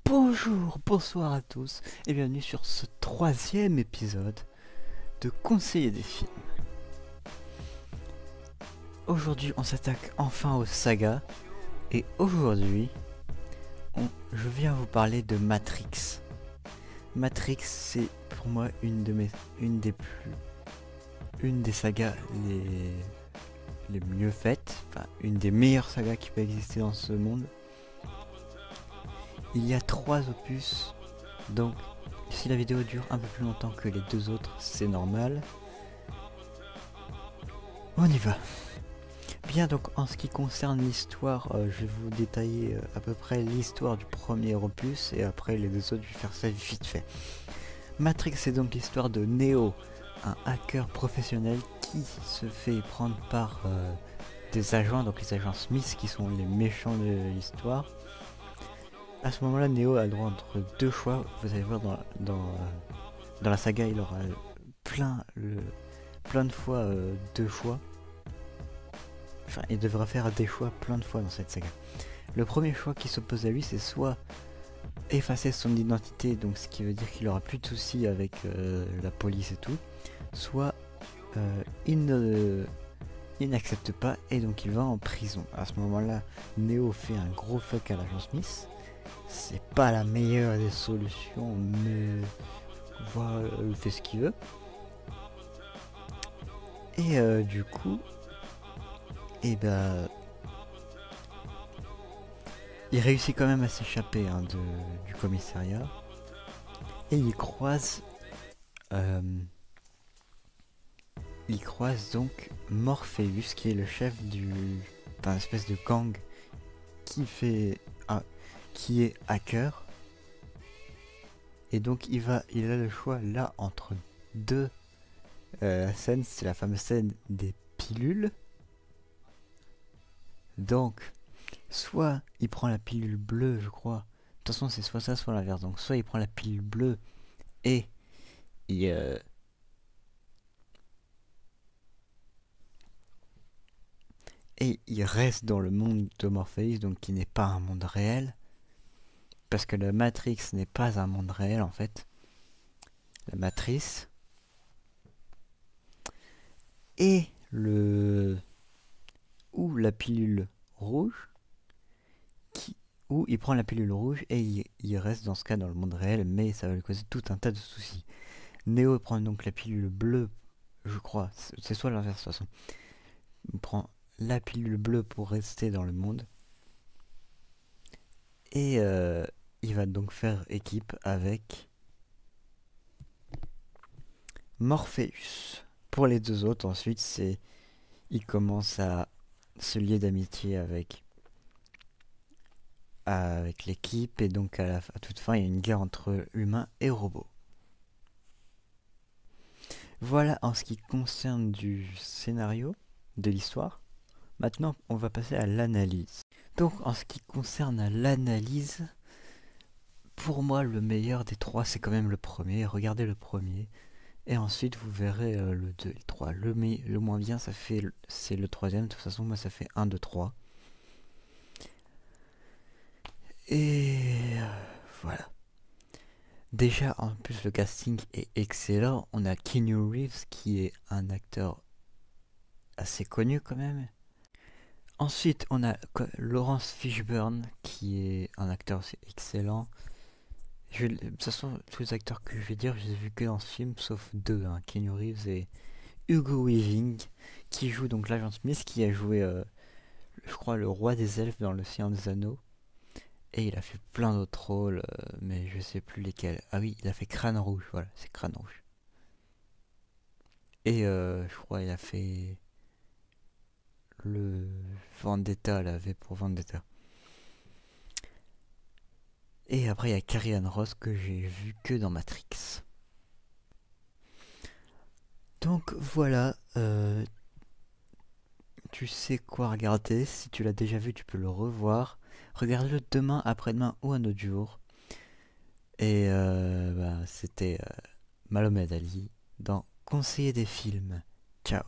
Bonjour, bonsoir à tous et bienvenue sur ce troisième épisode de Conseiller des films. Aujourd'hui on s'attaque enfin aux sagas et aujourd'hui je viens vous parler de Matrix. Matrix c'est pour moi une des sagas les mieux faites, enfin une des meilleures sagas qui peut exister dans ce monde. Il y a 3 opus, donc si la vidéo dure un peu plus longtemps que les 2 autres, c'est normal. On y va. Bien, donc en ce qui concerne l'histoire, je vais vous détailler à peu près l'histoire du premier opus et après les 2 autres, je vais faire ça vite fait. Matrix, c'est donc l'histoire de Neo, un hacker professionnel qui se fait prendre par des agents, donc les agents Smith qui sont les méchants de l'histoire. À ce moment-là, Neo a le droit entre 2 choix. Vous allez voir dans la saga, il aura plein de fois 2 choix. Enfin, il devra faire des choix plein de fois dans cette saga. Le premier choix qui s'oppose à lui, c'est soit effacer son identité, donc ce qui veut dire qu'il aura plus de soucis avec la police et tout, soit il n'accepte pas et donc il va en prison. À ce moment-là, Neo fait un gros fuck à l'agent Smith. C'est pas la meilleure des solutions, mais voilà, il fait ce qu'il veut. Et du coup, et il réussit quand même à s'échapper du commissariat. Et il croise donc Morpheus, qui est le chef d'un espèce de gang qui est hacker. Et donc il a le choix là entre 2 scènes. C'est la fameuse scène des pilules. Donc soit il prend la pilule bleue, je crois. De toute façon c'est soit ça soit l'inverse. Donc soit il prend la pilule bleue et il reste dans le monde de Morpheus, donc qui n'est pas un monde réel. Parce que la Matrix n'est pas un monde réel en fait. La matrice. Et ou la pilule rouge. Où il prend la pilule rouge et il reste dans ce cas dans le monde réel, mais ça va lui causer tout un tas de soucis. Neo prend donc la pilule bleue, je crois. C'est soit l'inverse de toute façon. Il prend la pilule bleue pour rester dans le monde. Et il va donc faire équipe avec Morpheus. Pour les 2 autres, ensuite, il commence à se lier d'amitié avec l'équipe, et donc à toute fin, il y a une guerre entre humains et robots. Voilà en ce qui concerne du scénario, de l'histoire. Maintenant, on va passer à l'analyse. Donc, en ce qui concerne l'analyse, pour moi, le meilleur des 3, c'est quand même le premier. Regardez le premier. Et ensuite, vous verrez le 2 et le 3. Le moins bien, c'est le 3ème. De toute façon, moi, ça fait 1, 2, 3. Et voilà. Déjà, en plus, le casting est excellent. On a Keanu Reeves, qui est un acteur assez connu quand même. Ensuite, on a Laurence Fishburne, qui est un acteur aussi excellent. De toute façon, tous les acteurs que je vais dire, je les ai vus que dans ce film, sauf 2, Keanu Reeves et Hugo Weaving, qui joue donc l'agent Smith, qui a joué, je crois, le roi des elfes dans Le Seigneur des Anneaux. Et il a fait plein d'autres rôles, mais je sais plus lesquels. Ah oui, il a fait Crâne Rouge, voilà, c'est Crâne Rouge. Et je crois il a fait le Vendetta, la V pour Vendetta. Et après il y a Carrie Ann Ross que j'ai vu que dans Matrix. Donc voilà, tu sais quoi regarder. Si tu l'as déjà vu, tu peux le revoir. Regarde-le demain, après-demain ou un autre jour. Et c'était Mohamed Ali dans Conseiller des films. Ciao.